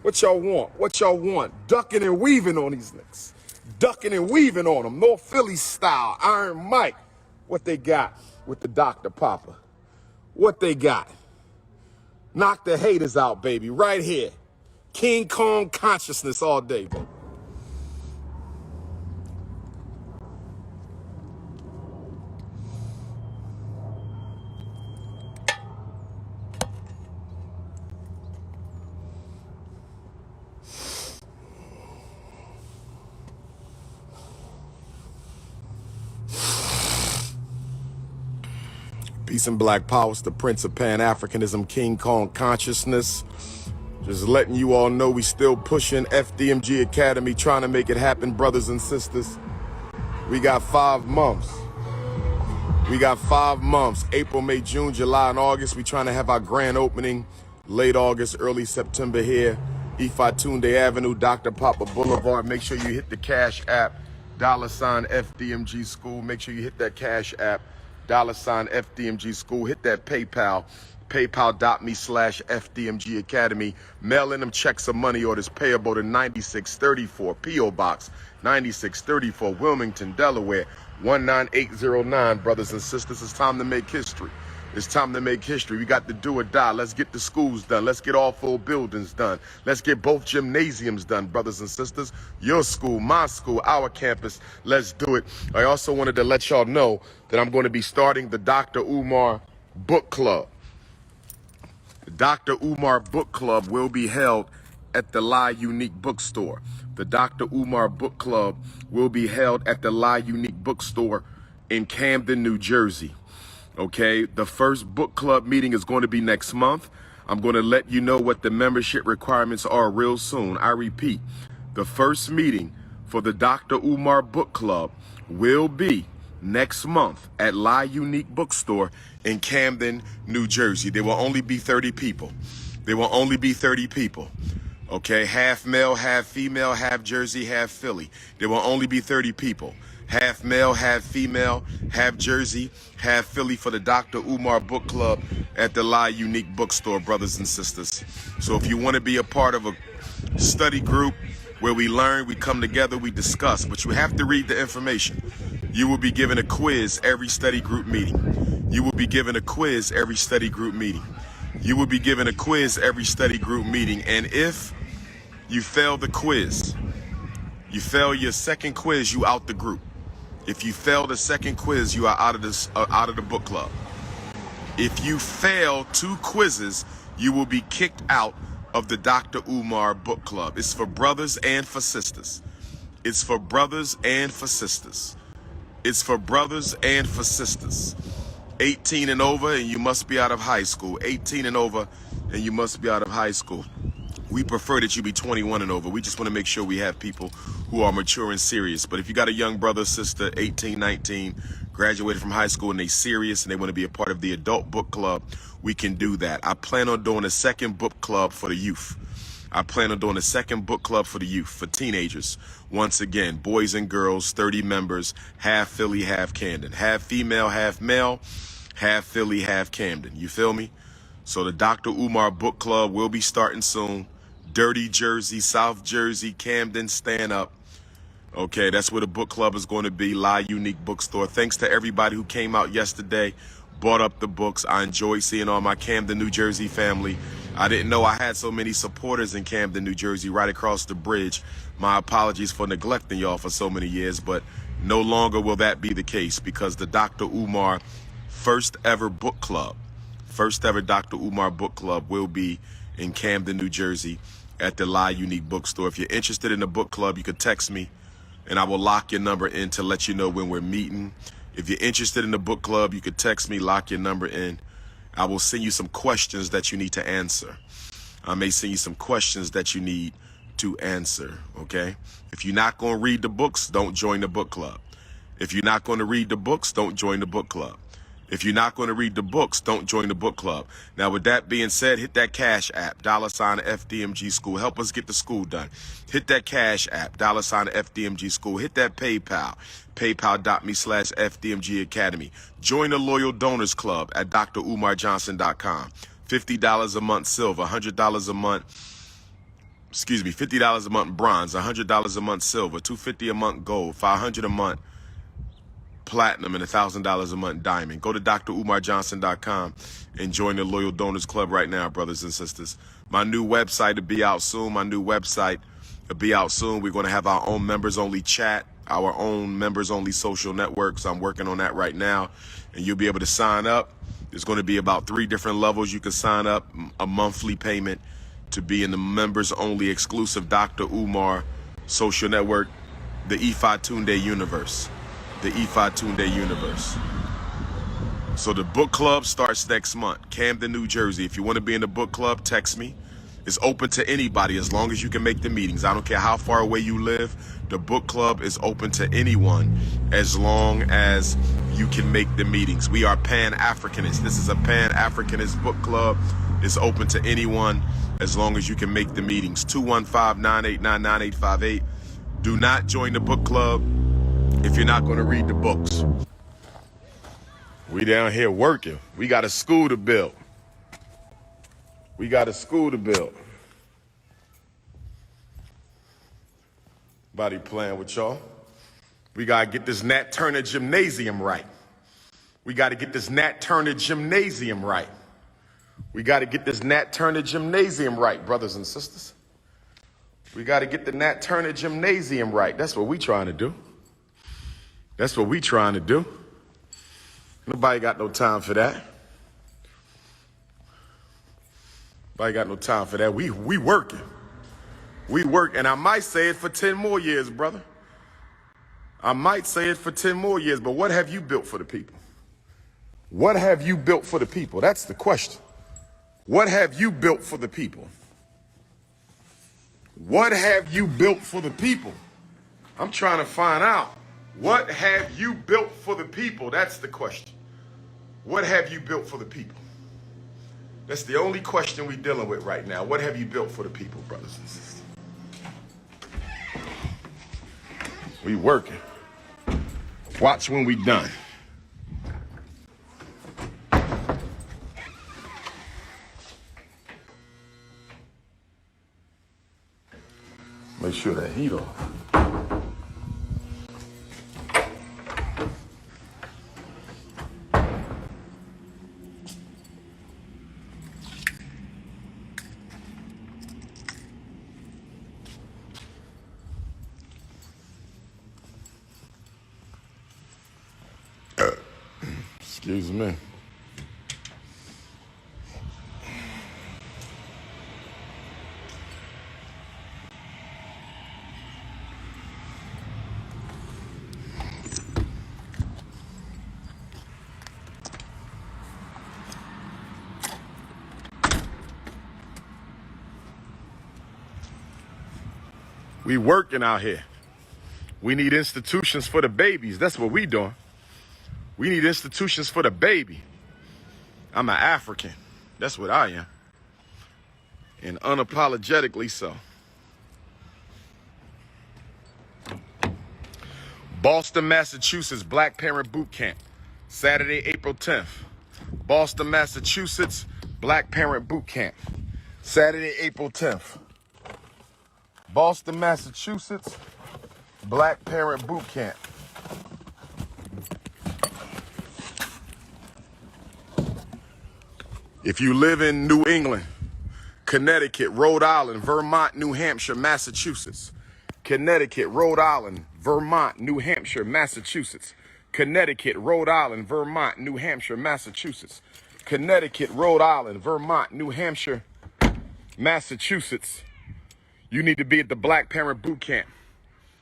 What y'all want? What y'all want? Ducking and weaving on these niggas. Ducking and weaving on them. North Philly style. Iron Mike. What they got with the Dr. Papa? What they got? Knock the haters out, baby. Right here. King Kong consciousness all day, baby. Peace and Black Power, the Prince of Pan-Africanism, King Kong Consciousness. Just letting you all know we still pushing FDMG Academy, trying to make it happen, brothers and sisters. We got 5 months. We got 5 months, April, May, June, July, and August. We trying to have our grand opening late August, early September here. Ifatunde Avenue, Dr. Papa Boulevard. Make sure you hit the Cash App, $ FDMG School. Make sure you hit that Cash App, $ FDMG School. Hit that PayPal, paypal.me/FDMG Academy. Mail in them checks of money orders payable to 9634 P.O. Box 9634 Wilmington, Delaware 19809. Brothers and sisters, it's time to make history. It's time to make history. We got to do or die. Let's get the schools done. Let's get all full buildings done. Let's get both gymnasiums done, brothers and sisters. Your school, my school, our campus. Let's do it. I also wanted to let y'all know that I'm going to be starting the Dr. UMAR Book Club. The Dr. UMAR Book Club will be held at the La Unique Bookstore. The Dr. UMAR Book Club will be held at the La Unique Bookstore in Camden, New Jersey. Okay, the first book club meeting is going to be next month. I'm going to let you know what the membership requirements are real soon. I repeat, the first meeting for the Dr. UMAR Book Club will be next month at La Unique Bookstore in Camden, New Jersey. There will only be 30 people. There will only be 30 people. Okay, half male, half female, half Jersey, half Philly. There will only be 30 people. Half male, half female, half Jersey, half Philly for the Dr. UMAR Book Club at the La Unique Bookstore, brothers and sisters. So if you want to be a part of a study group where we learn, we come together, we discuss, but you have to read the information. You will be given a quiz every study group meeting. You will be given a quiz every study group meeting. You will be given a quiz every study group meeting. And if you fail the quiz, you fail your second quiz, you out the group. If you fail the second quiz, you are out of the book club. If you fail 2 quizzes, you will be kicked out of the Dr. UMAR Book Club. It's for brothers and for sisters. It's for brothers and for sisters. It's for brothers and for sisters. 18 and over, and you must be out of high school. 18 and over, and you must be out of high school. We prefer that you be 21 and over. We just want to make sure we have people who are mature and serious. But if you got a young brother, sister, 18, 19, graduated from high school and they serious and they want to be a part of the adult book club, we can do that. I plan on doing a second book club for the youth. I plan on doing a second book club for the youth, for teenagers. Once again, boys and girls, 30 members, half Philly, half Camden. Half female, half male, half Philly, half Camden. You feel me? So the Dr. UMAR Book Club will be starting soon. Dirty Jersey, South Jersey, Camden, stand up. Okay, that's where the book club is going to be, La Unique Bookstore. Thanks to everybody who came out yesterday, bought up the books. I enjoyed seeing all my Camden, New Jersey family. I didn't know I had so many supporters in Camden, New Jersey, right across the bridge. My apologies for neglecting y'all for so many years, but no longer will that be the case because the Dr. UMAR first ever book club, first ever Dr. UMAR Book Club will be in Camden, New Jersey at the La Unique Bookstore. If you're interested in the book club, you could text me and I will lock your number in to let you know when we're meeting. If you're interested in the book club, you could text me, lock your number in. I will send you some questions that you need to answer. I may send you some questions that you need to answer, okay? If you're not going to read the books, don't join the book club. If you're not going to read the books, don't join the book club. If you're not going to read the books, don't join the book club. Now, with that being said, hit that Cash App, $ FDMG School. Help us get the school done. Hit that Cash App, $ FDMG School. Hit that PayPal, paypal.me/FDMG Academy. Join the Loyal Donors Club at drumarjohnson.com. $50 a month silver, $100 a month $50 a month bronze, $100 a month silver, $250 a month gold, $500 a month platinum, and $1,000 a month diamond. Go to drumarjohnson.com and join the Loyal Donors Club right now, brothers and sisters. My new website will be out soon. We're going to have our own members-only chat, our own members-only social networks. I'm working on that right now, and you'll be able to sign up. There's going to be about 3 different levels you can sign up, a monthly payment to be in the members-only exclusive Dr. Umar social network, the Ifa Tunde universe. The Ifa Tunde universe. So the book club starts next month, Camden, New Jersey. If you want to be in the book club, text me. It's open to anybody as long as you can make the meetings. I don't care how far away you live. The book club is open to anyone as long as you can make the meetings. We are Pan-Africanists. This is a Pan-Africanist book club. It's open to anyone as long as you can make the meetings. 215-989-9858. Do not join the book club if you're not going to read the books. We down here working. We got a school to build. Body playing with y'all. We got to get this Nat Turner gymnasium right. We got to get this Nat Turner gymnasium right. Brothers and sisters. We got to get the Nat Turner gymnasium right. That's what we trying to do. Nobody got no time for that. We working. And I might say it for 10 more years, brother. But what have you built for the people? That's the question. What have you built for the people? I'm trying to find out. What have you built for the people? That's the question. What have you built for the people? That's the only question we're dealing with right now. What have you built for the people, brothers and sisters? We working. Watch when we done. Make sure that heat off. Excuse me. We working out here. We need institutions for the babies. That's what we doing. We need institutions for the baby. I'm an African. That's what I am. And unapologetically so. Boston, Massachusetts, Black Parent Boot Camp. Saturday, April 10th. Boston, Massachusetts, Black Parent Boot Camp. Saturday, April 10th. Boston, Massachusetts, Black Parent Boot Camp. If you live in New England, Connecticut, Rhode Island, Vermont, New Hampshire, Massachusetts. Connecticut, Rhode Island, Vermont, New Hampshire, Massachusetts. Connecticut, Rhode Island, Vermont, New Hampshire, Massachusetts. Connecticut, Rhode Island, Vermont, New Hampshire, Massachusetts. You need to be at the Black Parent Boot Camp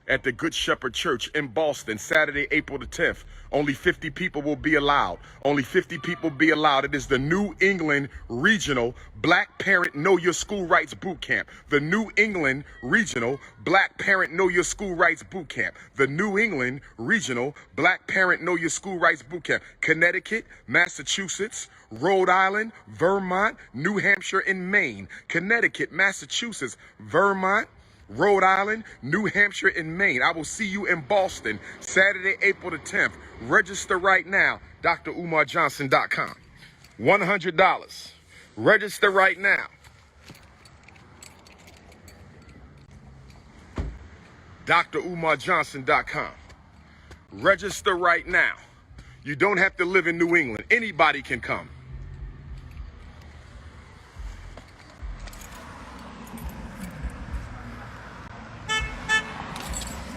at the Good Shepherd Church in Boston, Saturday, April the 10th. Only 50 people will be allowed. It is the New England Regional Black Parent Know Your School Rights Boot Camp. The New England Regional Black Parent Know Your School Rights Boot Camp. The New England Regional Black Parent Know Your School Rights Boot Camp. Connecticut, Massachusetts, Rhode Island, Vermont, New Hampshire, and Maine. Connecticut, Massachusetts, Vermont, Rhode Island, New Hampshire, and Maine. I will see you in Boston, Saturday, April the 10th. Register right now, drumarjohnson.com. $100. Register right now. drumarjohnson.com. Register right now. You don't have to live in New England. Anybody can come.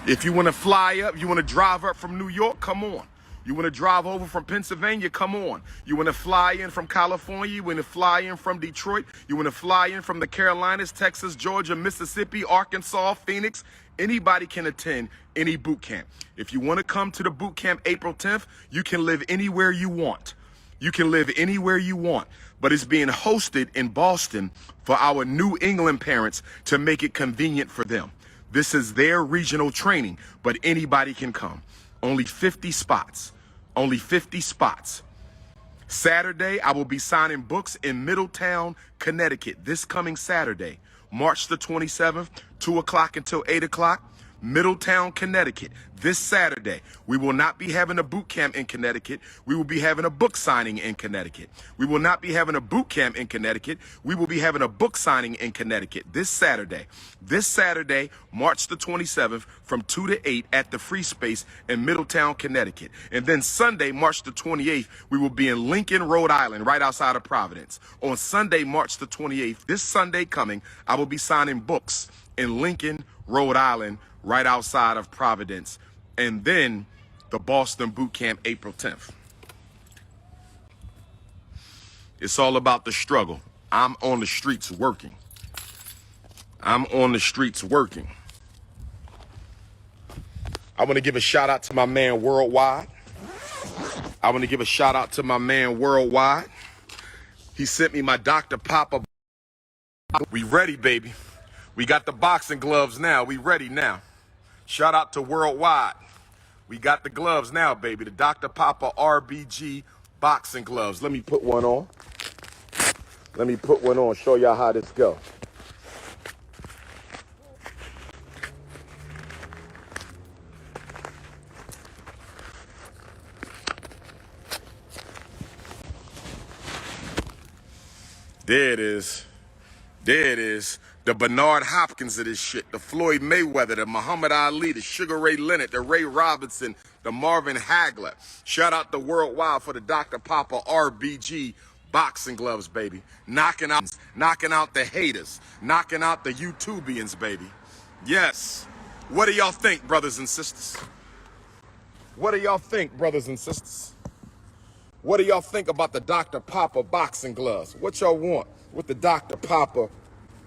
If you want to fly up, you want to drive up from New York, come on. You want to drive over from Pennsylvania, come on. You want to fly in from California, you want to fly in from Detroit, you want to fly in from the Carolinas, Texas, Georgia, Mississippi, Arkansas, Phoenix. Anybody can attend any boot camp. If you want to come to the boot camp April 10th, you can live anywhere you want. You can live anywhere you want, but it's being hosted in Boston for our New England parents to make it convenient for them. This is their regional training, but anybody can come. Only 50 spots. Only 50 spots. Saturday, I will be signing books in Middletown, Connecticut this coming Saturday, March the 27th, 2 o'clock until 8 o'clock. Middletown, Connecticut, this Saturday. We will not be having a boot camp in Connecticut. We will be having a book signing in Connecticut. We will not be having a boot camp in Connecticut. We will be having a book signing in Connecticut this Saturday. This Saturday, March the 27th, from 2 to 8 at the Free Space in Middletown, Connecticut. And then Sunday, March the 28th, we will be in Lincoln, Rhode Island, right outside of Providence. On Sunday, March the 28th, this Sunday coming, I will be signing books in Lincoln, Rhode Island, right outside of Providence, and then the Boston Boot Camp April 10th. It's all about the struggle. I'm on the streets working. I'm on the streets working. I want to give a shout out to my man Worldwide. I want to give a shout out to my man Worldwide. He sent me my Dr. Papa. We ready, baby. We got the boxing gloves now. We ready now. Shout out to Worldwide. We got the gloves now, baby. The Dr. Papa RBG boxing gloves. Let me put one on. Let me put one on, show y'all how this go. There it is. There it is. The Bernard Hopkins of this shit, the Floyd Mayweather, the Muhammad Ali, the Sugar Ray Leonard, the Ray Robinson, the Marvin Hagler. Shout out to Worldwide for the Dr. Papa RBG boxing gloves, baby. Knocking out the haters, knocking out the YouTubians, baby. Yes. What do y'all think, brothers and sisters? What do y'all think, brothers and sisters? What do y'all think about the Dr. Papa boxing gloves? What y'all want with the Dr. Papa?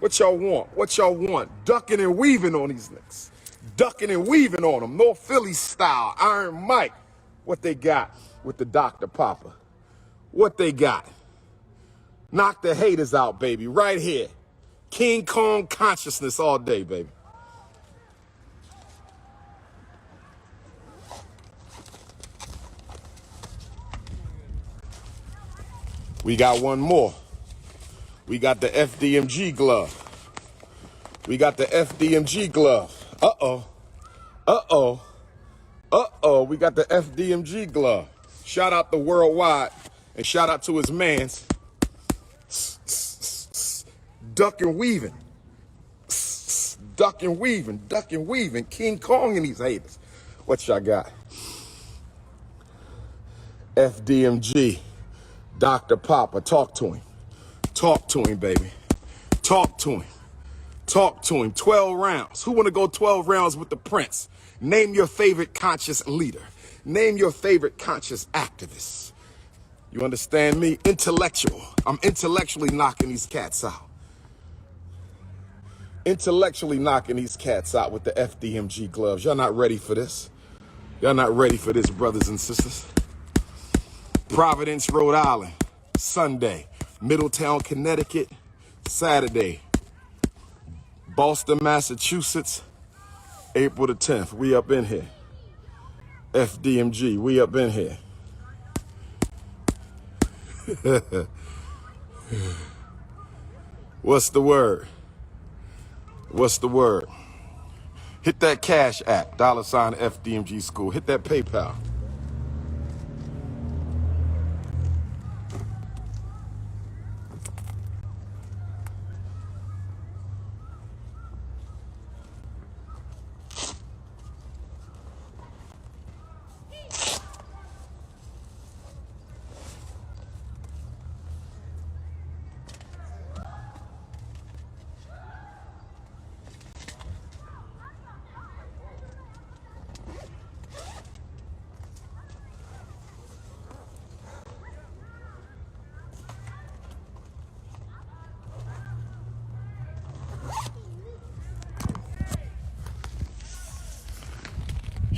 What y'all want? What y'all want? Ducking and weaving on these niggas. Ducking and weaving on them. North Philly style. Iron Mike. What they got with the Dr. Papa? What they got? Knock the haters out, baby. Right here. King Kong consciousness all day, baby. We got one more. We got the FDMG glove. We got the FDMG glove. Uh-oh. Uh-oh. Uh-oh. We got the FDMG glove. Shout out to Worldwide and shout out to his mans. Duck and weaving. Duck and weaving. Duck and weaving. King Kong and these haters. What y'all got? FDMG. Dr. Papa. Talk to him. Talk to him, baby. Talk to him. Talk to him. 12 rounds. Who want to go 12 rounds with the Prince? Name your favorite conscious leader. Name your favorite conscious activist. You understand me? Intellectual. I'm intellectually knocking these cats out. Intellectually knocking these cats out with the FDMG gloves. Y'all not ready for this? Y'all not ready for this, brothers and sisters? Providence, Rhode Island, Sunday. Middletown, Connecticut, Saturday. Boston, Massachusetts, April the 10th. We up in here. FDMG, we up in here. What's the word? What's the word? Hit that Cash App, $ FDMG School. Hit that PayPal.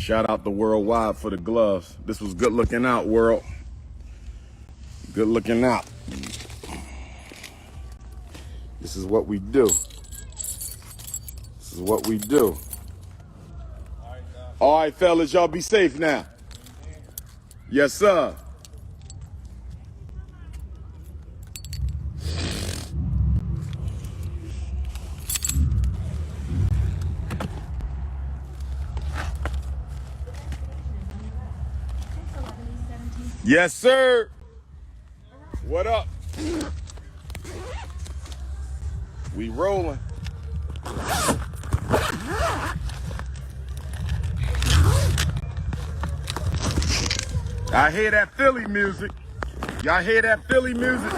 Shout out to Worldwide for the gloves. This was good looking out, world. Good looking out. This is what we do. This is what we do. All right, fellas, y'all be safe now. Yes, sir. Yes, sir. What up? We rolling. I hear that Philly music. Y'all hear that Philly music?